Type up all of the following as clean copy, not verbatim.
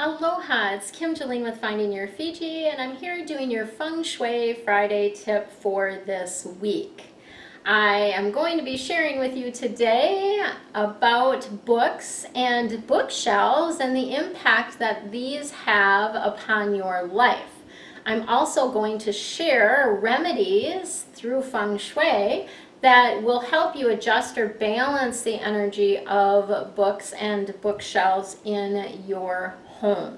Aloha, it's Julen with Finding Your Fiji, and I'm here doing your Feng Shui Friday tip for this week. I am going to be sharing with you today about books and bookshelves and the impact that these have upon your life. I'm also going to share remedies through Feng Shui that will help you adjust or balance the energy of books and bookshelves in your home.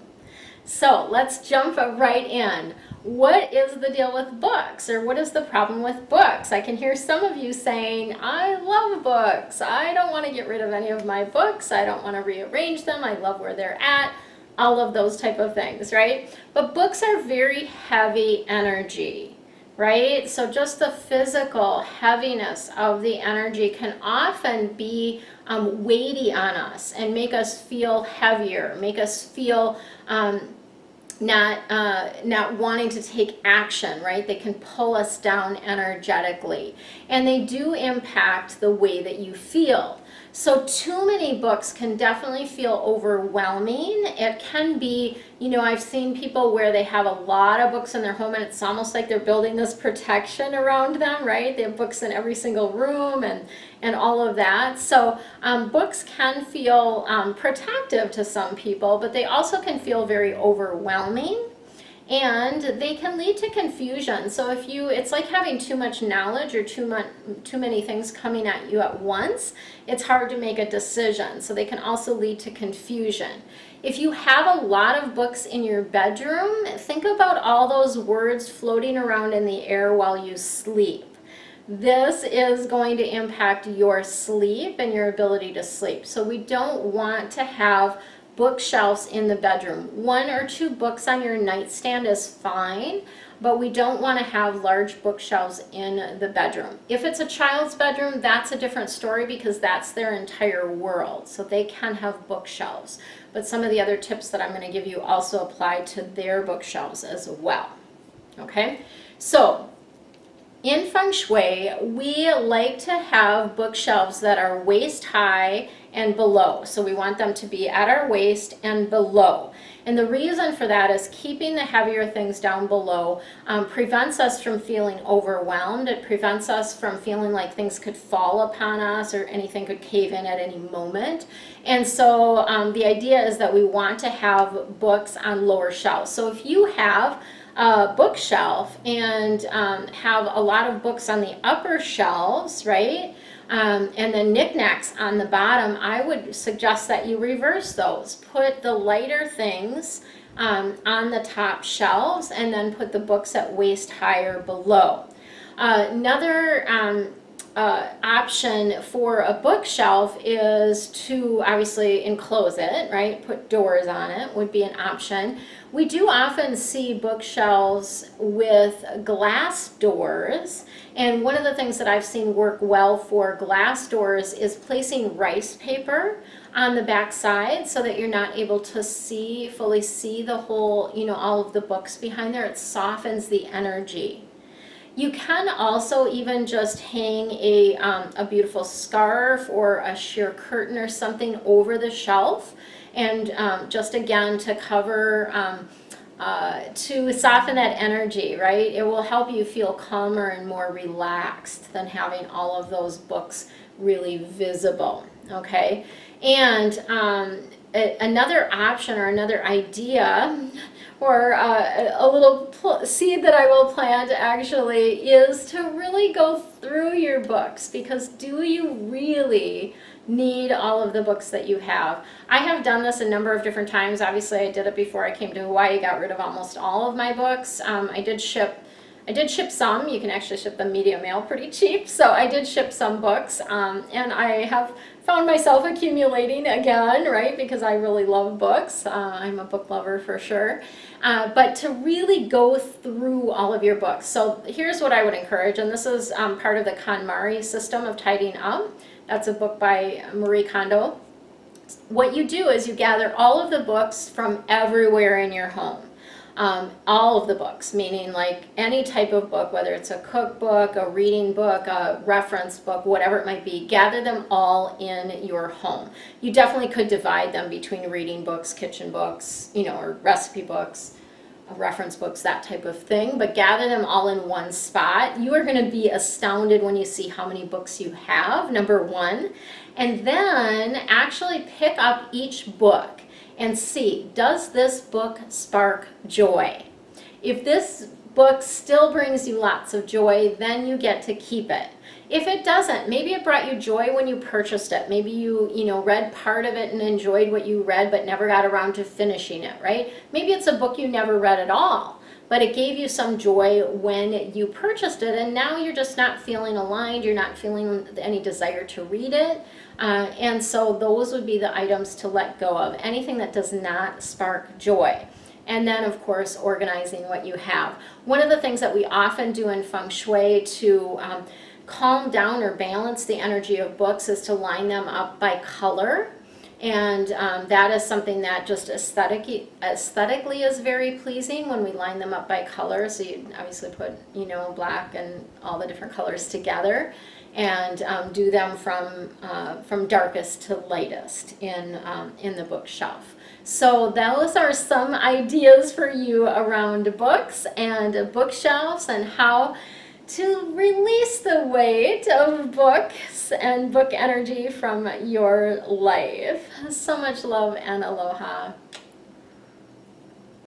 So let's jump right in. What is the deal with books, or what is the problem with books? I can hear some of you saying, I love books. I don't want to get rid of any of my books. I don't want to rearrange them. I love where they're at. All of those type of things, right? But books are very heavy energy, right? So just the physical heaviness of the energy can often be weighty on us and make us feel heavier, make us feel not wanting to take action, right? They can pull us down energetically, and they do impact the way that you feel. So too many books can definitely feel overwhelming. It can be, I've seen people where they have a lot of books in their home and it's almost like they're building this protection around them, right? They have books in every single room and all of that. So books can feel protective to some people, but they also can feel very overwhelming. And they can lead to confusion. So it's like having too much knowledge or too many things coming at you at once. It's hard to make a decision. So they can also lead to confusion. If you have a lot of books in your bedroom, think about all those words floating around in the air while you sleep. This is going to impact your sleep and your ability to sleep. So we don't want to have bookshelves in the bedroom. 1 or 2 books on your nightstand is fine, but we don't want to have large bookshelves in the bedroom. If it's a child's bedroom, that's a different story because that's their entire world. So they can have bookshelves. But some of the other tips that I'm going to give you also apply to their bookshelves as well. Okay? So in Feng Shui, we like to have bookshelves that are waist high and below. So we want them to be at our waist and below. And the reason for that is keeping the heavier things down below prevents us from feeling overwhelmed. It prevents us from feeling like things could fall upon us or anything could cave in at any moment. And so the idea is that we want to have books on lower shelves. So if you have a bookshelf and have a lot of books on the upper shelves, right? And then knickknacks on the bottom, I would suggest that you reverse those. Put the lighter things on the top shelves and then put the books at waist higher below. Another option for a bookshelf is to obviously enclose it, right? Put doors on it would be an option. We do often see bookshelves with glass doors, and one of the things that I've seen work well for glass doors is placing rice paper on the back side so that you're not able to fully see the whole, all of the books behind there. It softens the energy. You can also even just hang a beautiful scarf or a sheer curtain or something over the shelf, and just again to cover, to soften that energy, right? It will help you feel calmer and more relaxed than having all of those books really visible, okay? And another option or another idea or a little seed that I will plant actually is to really go through your books, because do you really need all of the books that you have? I have done this a number of different times. Obviously I did it before I came to Hawaii, got rid of almost all of my books. I did ship some. You can actually ship them media mail pretty cheap. So I did ship some books, and I have found myself accumulating again, right? Because I really love books. I'm a book lover for sure. But to really go through all of your books. So here's what I would encourage, and this is part of the KonMari system of tidying up. That's a book by Marie Kondo. What you do is you gather all of the books from everywhere in your home. all of the books, meaning like any type of book, whether it's a cookbook, a reading book, a reference book, whatever it might be, gather them all in your home. You definitely could divide them between reading books, kitchen books, or recipe books, reference books, that type of thing, but gather them all in one spot. You are going to be astounded when you see how many books you have, number one, and then actually pick up each book and see, does this book spark joy? If this book still brings you lots of joy, then you get to keep it. If it doesn't, maybe it brought you joy when you purchased it. Maybe you read part of it and enjoyed what you read but never got around to finishing it, right? Maybe it's a book you never read at all, but it gave you some joy when you purchased it, and now you're just not feeling aligned, you're not feeling any desire to read it. And so those would be the items to let go of, anything that does not spark joy. And then, of course, organizing what you have. One of the things that we often do in Feng Shui to calm down or balance the energy of books is to line them up by color. And that is something that just aesthetically is very pleasing when we line them up by color. So you obviously put, black and all the different colors together, and do them from darkest to lightest in the bookshelf. So those are some ideas for you around books and bookshelves and how to release the weight of books and book energy from your life. So much love and aloha.